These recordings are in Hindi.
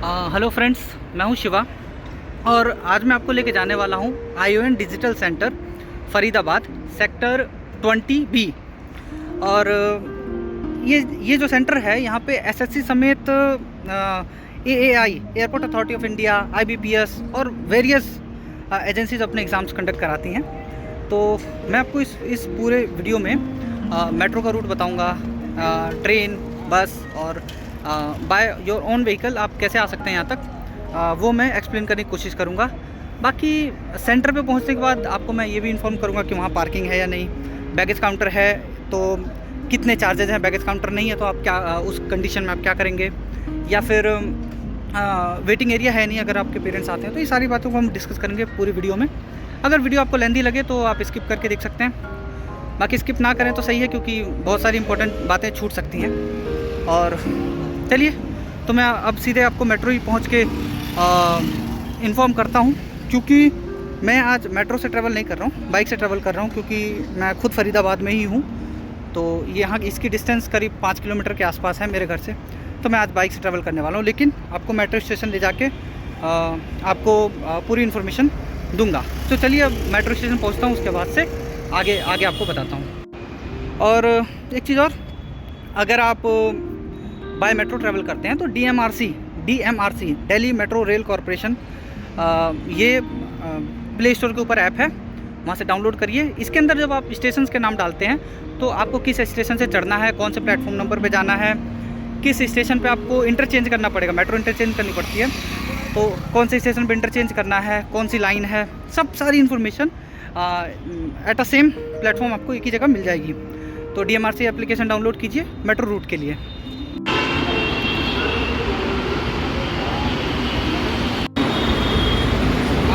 हेलो फ्रेंड्स, मैं हूं शिवा और आज मैं आपको लेके जाने वाला हूं ION digital centre Faridabad sector 20B। और ये जो सेंटर है यहाँ पे SSC समेत AAI airport authority of India, IBPS और वेरियस एजेंसीज अपने एग्ज़ाम्स कंडक्ट कराती हैं। तो मैं आपको इस पूरे वीडियो में मेट्रो का रूट बताऊँगा, ट्रेन, बस और बाय योर ओन व्हीकल आप कैसे आ सकते हैं यहाँ तक, वो मैं एक्सप्लेन करने की कोशिश करूँगा। बाकी सेंटर पे पहुँचने के बाद आपको मैं ये भी इन्फॉर्म करूँगा कि वहाँ पार्किंग है या नहीं, बैगेज काउंटर है तो कितने चार्जेज हैं, बैगेज काउंटर नहीं है तो आप क्या उस कंडीशन में आप क्या करेंगे, या फिर वेटिंग एरिया है नहीं अगर आपके पेरेंट्स आते हैं। तो ये सारी बातों को हम डिस्कस करेंगे पूरी वीडियो में। अगर वीडियो आपको लेंदी लगे तो आप स्किप करके देख सकते हैं, बाकी स्किप ना करें तो सही है क्योंकि बहुत सारी इंपॉर्टेंट बातें छूट सकती हैं। और चलिए तो मैं अब सीधे आपको मेट्रो ही पहुंच के इन्फॉर्म करता हूं, क्योंकि मैं आज मेट्रो से ट्रैवल नहीं कर रहा हूं, बाइक से ट्रैवल कर रहा हूं क्योंकि मैं खुद फरीदाबाद में ही हूं। तो यहाँ इसकी डिस्टेंस करीब 5 किलोमीटर के आसपास है मेरे घर से, तो मैं आज बाइक से ट्रैवल करने वाला हूँ। लेकिन आपको मेट्रो स्टेशन ले जाके आपको पूरी इन्फॉर्मेशन दूंगा। तो चलिए अब मेट्रो स्टेशन पहुँचता हूँ, उसके बाद से आगे आपको बताता हूँ। और एक चीज़ और, अगर आप बाय मेट्रो ट्रैवल करते हैं तो DMRC Delhi metro rail corporation, ये प्ले स्टोर के ऊपर ऐप है, वहाँ से डाउनलोड करिए। इसके अंदर जब आप स्टेशन के नाम डालते हैं तो आपको किस स्टेशन से चढ़ना है, कौन से प्लेटफॉर्म नंबर पे जाना है, किस स्टेशन पे आपको इंटरचेंज करना पड़ेगा, मेट्रो इंटरचेंज करनी पड़ती है, तो कौन से स्टेशन पे इंटरचेंज करना है, कौन सी लाइन है, सब सारी information at a same platform आपको एक ही जगह मिल जाएगी। तो DMRC एप्लीकेशन डाउनलोड कीजिए मेट्रो रूट के लिए।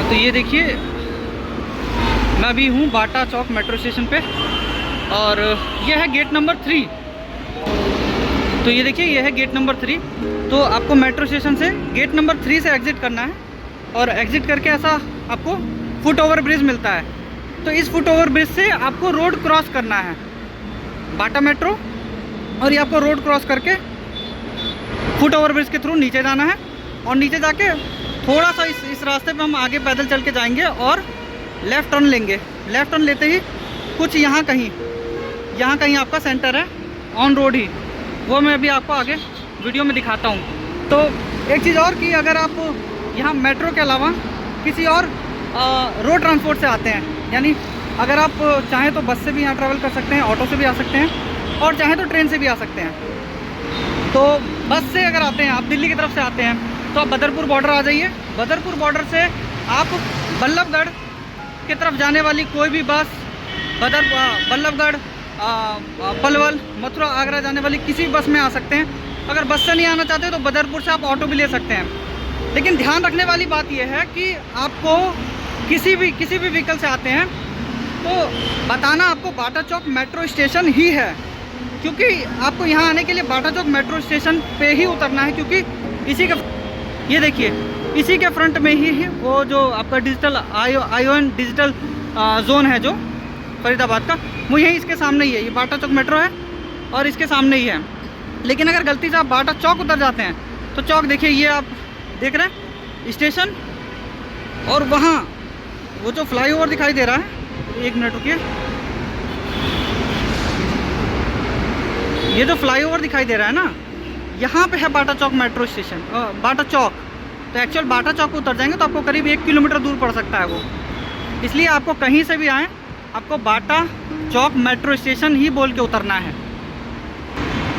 तो ये देखिए मैं अभी हूँ बाटा चौक मेट्रो स्टेशन पे और ये है गेट नंबर 3। तो ये देखिए ये है गेट नंबर 3। तो आपको मेट्रो स्टेशन से गेट नंबर 3 से एग्ज़िट करना है और एग्ज़िट करके ऐसा आपको फुट ओवर ब्रिज मिलता है। तो इस फुट ओवर ब्रिज से आपको रोड क्रॉस करना है, बाटा मेट्रो, और ये आपको रोड क्रॉस करके फुट ओवर ब्रिज के थ्रू नीचे जाना है। और नीचे जाके थोड़ा सा इस रास्ते पे हम आगे पैदल चल के जाएंगे और लेफ़्ट टर्न लेंगे। लेफ़्ट टर्न लेते ही कुछ यहाँ कहीं आपका सेंटर है ऑन रोड ही, वो मैं अभी आपको आगे वीडियो में दिखाता हूँ। तो एक चीज़ और कि अगर आप यहाँ मेट्रो के अलावा किसी और रोड ट्रांसपोर्ट से आते हैं, यानी अगर आप चाहें तो बस से भी यहाँ ट्रैवल कर सकते हैं, ऑटो से भी आ सकते हैं, और चाहें तो ट्रेन से भी आ सकते हैं। तो बस से अगर आते हैं, आप दिल्ली की तरफ से आते हैं तो आप बदरपुर बॉर्डर आ जाइए। बदरपुर बॉर्डर से आप बल्लभगढ़ की तरफ जाने वाली कोई भी बस, बल्लभगढ़, पलवल, मथुरा, आगरा जाने वाली किसी भी बस में आ सकते हैं। अगर बस से नहीं आना चाहते तो बदरपुर से आप ऑटो भी ले सकते हैं। लेकिन ध्यान रखने वाली बात यह है कि आपको किसी भी व्हीकल से आते हैं तो बताना आपको बाटा चौक मेट्रो स्टेशन ही है, क्योंकि आपको यहाँ आने के लिए बाटा चौक मेट्रो स्टेशन पे ही उतरना है। क्योंकि इसी का ये देखिए इसी के फ्रंट में ही है वो जो आपका डिजिटल ION डिजिटल जोन है जो फरीदाबाद का, वो यही इसके सामने ही है। ये बाटा चौक मेट्रो है और इसके सामने ही है। लेकिन अगर गलती से आप बाटा चौक उतर जाते हैं तो चौक देखिए, ये आप देख रहे हैं स्टेशन, और वहाँ वो जो फ्लाईओवर दिखाई दे रहा है, एक मिनट रुकिए, ये जो फ्लाईओवर दिखाई दे रहा है ना, यहाँ पे है बाटा चौक मेट्रो स्टेशन, बाटा चौक। तो एक्चुअल बाटा चौक उतर जाएंगे तो आपको करीब 1 किलोमीटर दूर पड़ सकता है वो। इसलिए आपको कहीं से भी आएँ, आपको बाटा चौक मेट्रो स्टेशन ही बोल के उतरना है।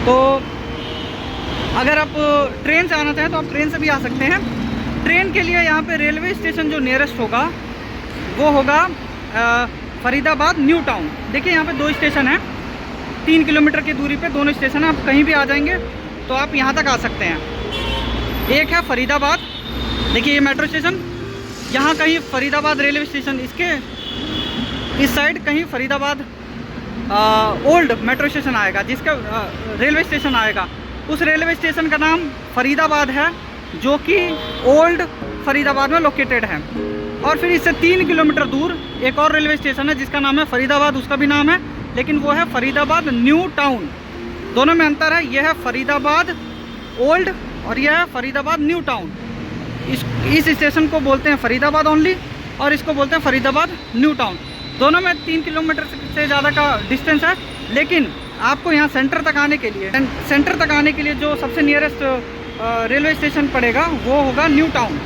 तो अगर आप ट्रेन से आना चाहें तो आप ट्रेन से भी आ सकते हैं। ट्रेन के लिए यहाँ पे रेलवे स्टेशन जो नियरेस्ट होगा वो होगा फरीदाबाद न्यू टाउन। देखिए यहाँ पे 2 स्टेशन हैं, 3 किलोमीटर की दूरी पे दोनों स्टेशन हैं। आप कहीं भी आ जाएंगे तो आप यहाँ तक आ सकते हैं। एक है फरीदाबाद, देखिए ये मेट्रो स्टेशन, यहाँ कहीं फरीदाबाद रेलवे स्टेशन, इसके इस साइड कहीं फरीदाबाद ओल्ड मेट्रो स्टेशन आएगा, जिसका रेलवे स्टेशन आएगा। उस रेलवे स्टेशन का नाम फरीदाबाद है, जो कि ओल्ड फरीदाबाद में लोकेटेड है। और फिर इससे 3 किलोमीटर दूर एक और रेलवे स्टेशन है जिसका नाम है फरीदाबाद, उसका भी नाम है, लेकिन वो है फरीदाबाद न्यू टाउन। दोनों में अंतर है, यह है फरीदाबाद ओल्ड और यह है फरीदाबाद न्यू टाउन। इस स्टेशन को बोलते हैं फरीदाबाद ओनली और इसको बोलते हैं फरीदाबाद न्यू टाउन। दोनों में 3 किलोमीटर से ज़्यादा का डिस्टेंस है, लेकिन आपको यहाँ सेंटर तक आने के लिए जो सबसे नियरेस्ट रेलवे स्टेशन पड़ेगा वो होगा new town,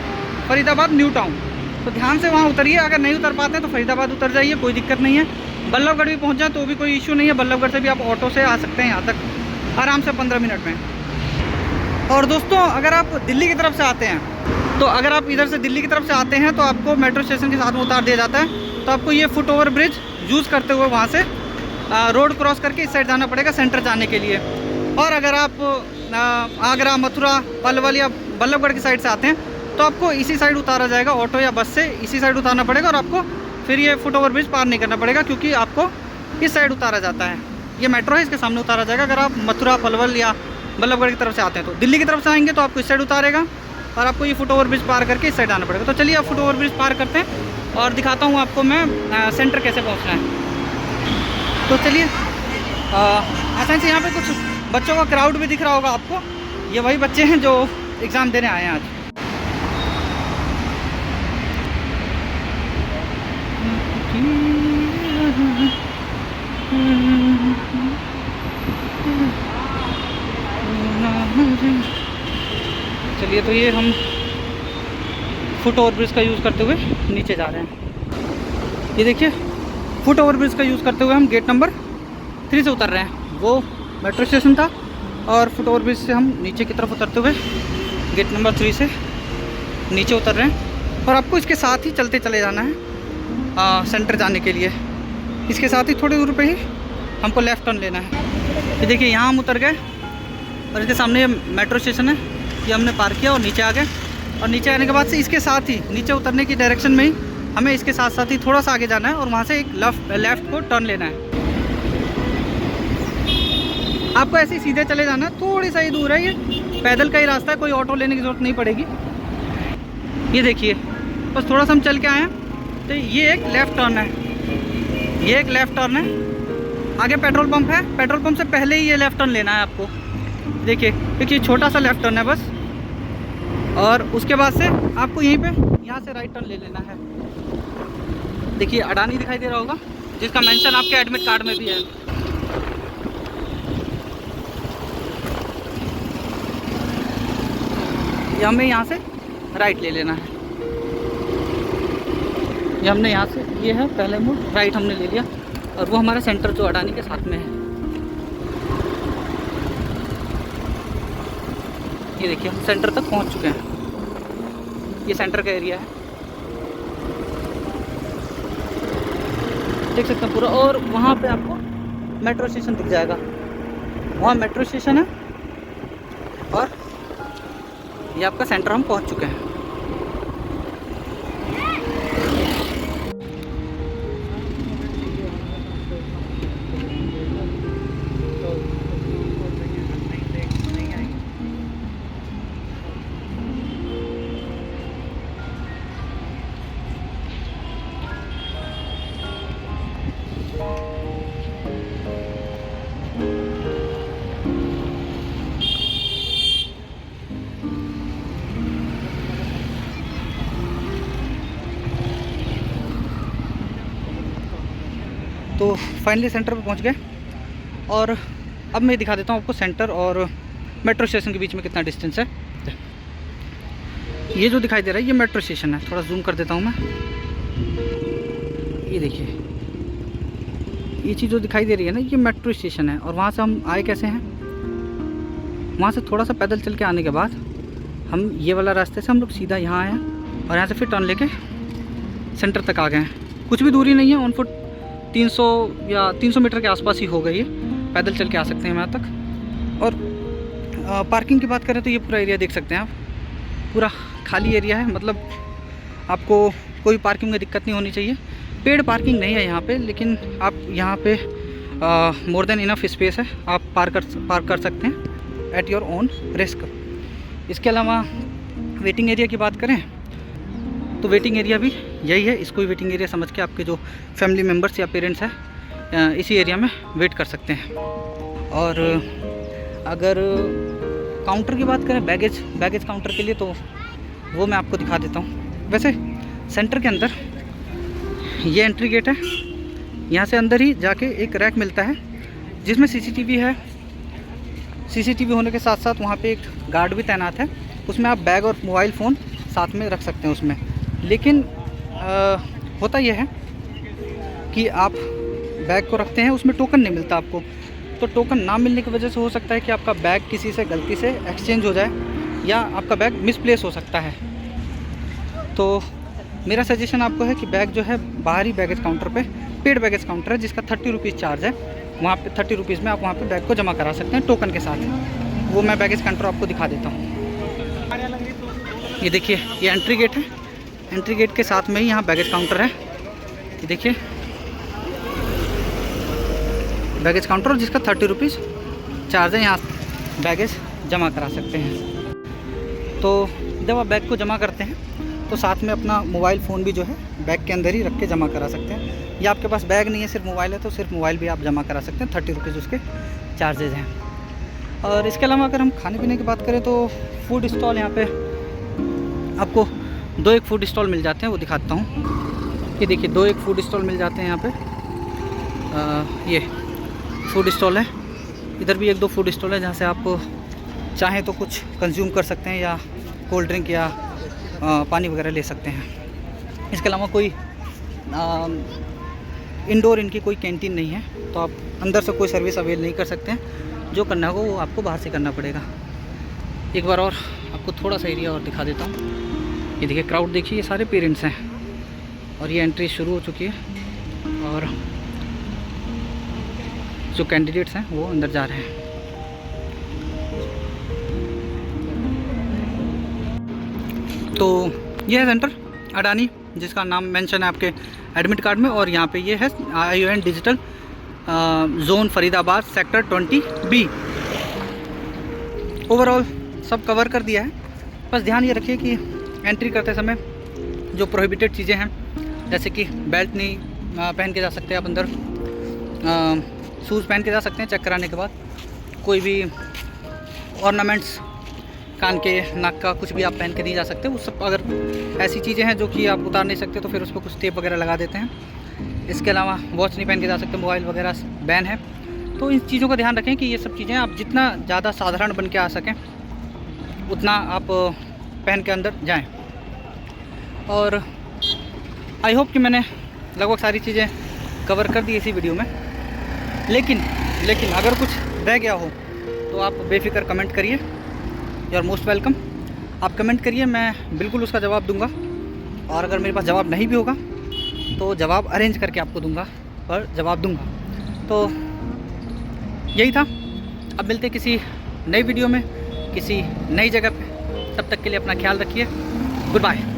Faridabad new town. तो ध्यान से वहाँ उतरिए। अगर नहीं उतर पाते हैं तो फरीदाबाद उतर जाइए, कोई दिक्कत नहीं है। बल्लभगढ़ भी पहुँच जाए तो भी कोई इशू नहीं है। बल्लभगढ़ से भी आप ऑटो से आ सकते हैं यहाँ तक आराम से 15 मिनट में। और दोस्तों, अगर आप दिल्ली की तरफ से आते हैं तो अगर आप इधर से दिल्ली की तरफ से आते हैं तो आपको मेट्रो स्टेशन के साथ में उतार दिया जाता है। तो आपको ये फुट ओवर ब्रिज यूज़ करते हुए वहाँ से रोड क्रॉस करके इस साइड जाना पड़ेगा सेंटर जाने के लिए। और अगर आप आगरा, मथुरा, पलवल या बल्लभगढ़ की साइड से आते हैं तो आपको इसी साइड उतारा जाएगा, ऑटो या बस से इसी साइड उतारना पड़ेगा। और आपको फिर ये फुट ओवर ब्रिज पार नहीं करना पड़ेगा, क्योंकि आपको इस साइड उतारा जाता है। ये मेट्रो है, इसके सामने उतारा जाएगा। अगर आप मथुरा, पलवल या बल्लभगढ़ की तरफ से आते हैं तो दिल्ली की तरफ से आएंगे तो आपको इस साइड उतारेगा और आपको ये फुट ओवर ब्रिज पार करके इस साइड आना पड़ेगा। तो चलिए आप फुट ओवर ब्रिज पार करते हैं और दिखाता हूँ आपको मैं सेंटर कैसे पहुँचना है। तो चलिए, आसान से यहाँ पे कुछ बच्चों का क्राउड भी दिख रहा होगा आपको। ये वही बच्चे हैं जो एग्ज़ाम देने आए हैं आज। चलिए, तो ये हम फुट ओवर ब्रिज का यूज़ करते हुए नीचे जा रहे हैं। ये देखिए, फुट ओवर ब्रिज का यूज़ करते हुए हम गेट नंबर 3 से उतर रहे हैं। वो मेट्रो स्टेशन था और फुट ओवर ब्रिज से हम नीचे की तरफ उतरते हुए गेट नंबर 3 से नीचे उतर रहे हैं। और आपको इसके साथ ही चलते चले जाना है सेंटर जाने के लिए। इसके साथ ही थोड़ी दूर पे ही हमको लेफ़्ट टर्न लेना है। ये देखिए, यहाँ हम उतर गए और इसके सामने ये मेट्रो स्टेशन है। ये हमने पार किया और नीचे आ गए। और नीचे आने के बाद से इसके साथ ही नीचे उतरने की डायरेक्शन में ही हमें इसके साथ साथ ही थोड़ा सा आगे जाना है और वहाँ से एक लेफ़्ट को टर्न लेना है। आपको ऐसे ही सीधे चले जाना है। थोड़ी सा ही दूर है, ये पैदल का ही रास्ता है, कोई ऑटो लेने की ज़रूरत नहीं पड़ेगी। ये देखिए, बस थोड़ा सा हम चल के आए हैं तो ये एक लेफ़्ट टर्न है। ये एक लेफ़्ट टर्न है। आगे पेट्रोल पंप है, पेट्रोल पंप से पहले ही ये लेफ़्ट टर्न लेना है आपको। देखिए, क्योंकि छोटा सा लेफ़्ट टर्न है बस। और उसके बाद से आपको यहीं पे यहाँ से राइट टर्न ले लेना है। देखिए, अडानी दिखाई दे रहा होगा, जिसका मेंशन आपके एडमिट कार्ड में भी है। ये हमें यहाँ से राइट ले लेना है। ये हमने यहाँ से, ये है पहले मोड़, राइट हमने ले लिया और वो हमारा सेंटर जो अडानी के साथ में है। ये देखिए, हम सेंटर तक पहुँच चुके हैं। ये सेंटर का एरिया है, देख सकते हैं पूरा। और वहाँ पे आपको मेट्रो स्टेशन दिख जाएगा, वहाँ मेट्रो स्टेशन है। और ये आपका सेंटर हम पहुँच चुके हैं। तो फाइनली सेंटर पे पहुंच गए और अब मैं दिखा देता हूँ आपको सेंटर और मेट्रो स्टेशन के बीच में कितना डिस्टेंस है। ये जो दिखाई दे रहा है ये मेट्रो स्टेशन है। थोड़ा जूम कर देता हूँ मैं। ये देखिए, ये चीज़ जो दिखाई दे रही है ना, ये मेट्रो स्टेशन है। और वहाँ से हम आए कैसे हैं, वहाँ से थोड़ा सा पैदल चल के आने के बाद हम ये वाला रास्ते से हम लोग सीधा यहाँ आए हैं और यहाँ से फिर टर्न लेके सेंटर तक आ गए हैं। कुछ भी दूरी नहीं है, ऑन फुट 300 या 300 मीटर के आसपास ही होगा। ये पैदल चल के आ सकते हैं यहाँ तक। और पार्किंग की बात करें तो ये पूरा एरिया देख सकते हैं आप, पूरा खाली एरिया है। मतलब आपको कोई पार्किंग में दिक्कत नहीं होनी चाहिए। पेड पार्किंग नहीं है यहाँ पे, लेकिन आप यहाँ पे मोर देन इनफ स्पेस है, आप पार्क कर सकते हैं एट योर ओन रिस्क। इसके अलावा वेटिंग एरिया की बात करें तो वेटिंग एरिया भी यही है। इसको ही वेटिंग एरिया समझ के आपके जो फैमिली मेम्बर्स या पेरेंट्स हैं इसी एरिया में वेट कर सकते हैं। और अगर काउंटर की बात करें बैगेज काउंटर के लिए, तो वो मैं आपको दिखा देता हूँ। वैसे सेंटर के अंदर ये एंट्री गेट है, यहाँ से अंदर ही जाके एक रैक मिलता है जिसमें सीसीटीवी है। सीसीटीवी होने के साथ साथ वहाँ पे एक गार्ड भी तैनात है, उसमें आप बैग और मोबाइल फ़ोन साथ में रख सकते हैं उसमें। लेकिन होता यह है कि आप बैग को रखते हैं, उसमें टोकन नहीं मिलता आपको, तो टोकन ना मिलने की वजह से हो सकता है कि आपका बैग किसी से गलती से एक्सचेंज हो जाए या आपका बैग मिसप्लेस हो सकता है। तो मेरा सजेशन आपको है कि बैग जो है बाहरी बैगेज काउंटर पे, पेड बैगेज काउंटर है जिसका 30 रुपीज़ चार्ज है, वहाँ पे 30 रुपीज़ में आप वहाँ पे बैग को जमा करा सकते हैं टोकन के साथ। वो मैं बैगेज काउंटर आपको दिखा देता हूँ। ये देखिए, ये एंट्री गेट है, एंट्री गेट के साथ में ही यहाँ बैगेज काउंटर है। ये देखिए बैगेज काउंटर, और जिसका 30 रुपीज़ चार्ज है, यहाँ बैगेज जमा करा सकते हैं। तो जब आप बैग को जमा करते हैं तो साथ में अपना मोबाइल फ़ोन भी जो है बैग के अंदर ही रख के जमा करा सकते हैं, या आपके पास बैग नहीं है सिर्फ मोबाइल है तो सिर्फ मोबाइल भी आप जमा करा सकते हैं। 30 रुपीज़ उसके चार्जेज़ हैं। और इसके अलावा अगर हम खाने पीने की बात करें तो फूड स्टॉल यहाँ पे आपको 2 फूड स्टॉल मिल जाते हैं, वो दिखाता हूँ। ये देखिए 2 फूड स्टॉल मिल जाते हैं यहाँ पे। ये फूड स्टॉल है, इधर भी 1-2 फूड स्टॉल है जहाँ से आप चाहें तो कुछ कंज्यूम कर सकते हैं या कोल्ड ड्रिंक या पानी वगैरह ले सकते हैं। इसके अलावा कोई इंडोर इनकी कोई कैंटीन नहीं है, तो आप अंदर से कोई सर्विस अवेल नहीं कर सकते हैं। जो करना होगा वो आपको बाहर से करना पड़ेगा। एक बार और आपको थोड़ा सा एरिया और दिखा देता हूँ। ये देखिए क्राउड देखिए, ये सारे पेरेंट्स हैं और ये एंट्री शुरू हो चुकी है और जो कैंडिडेट्स हैं वो अंदर जा रहे हैं। तो ये है सेंटर अडानी, जिसका नाम मेंशन है आपके एडमिट कार्ड में, और यहाँ पे ये है ION digital zone Faridabad sector 20B। Overall सब कवर कर दिया है। बस ध्यान ये रखिए कि एंट्री करते समय जो प्रोहिबिटेड चीज़ें हैं, जैसे कि बेल्ट नहीं पहन के जा सकते आप अंदर, शूज़ पहन के जा सकते हैं चेक कराने के बाद, कोई भी ऑर्नामेंट्स कान के नाक का कुछ भी आप पहन के नहीं जा सकते। उस सब अगर ऐसी चीज़ें हैं जो कि आप उतार नहीं सकते तो फिर उस पर कुछ टेप वगैरह लगा देते हैं। इसके अलावा वॉच नहीं पहन के जा सकते, मोबाइल वगैरह बैन है। तो इन चीज़ों का ध्यान रखें कि ये सब चीज़ें आप जितना ज़्यादा साधारण बन के आ सकें उतना आप पहन के अंदर जाएं। और आई होप कि मैंने लगभग सारी चीज़ें कवर कर दी इसी वीडियो में। लेकिन अगर कुछ रह गया हो तो आप बेफिक्र कमेंट करिए, यू आर मोस्ट वेलकम। आप कमेंट करिए, मैं बिल्कुल उसका जवाब दूंगा। और अगर मेरे पास जवाब नहीं भी होगा तो जवाब अरेंज करके आपको दूंगा, पर जवाब दूंगा। तो यही था। अब मिलते किसी नई वीडियो में किसी नई जगह पे। तब तक के लिए अपना ख्याल रखिए। Good bye.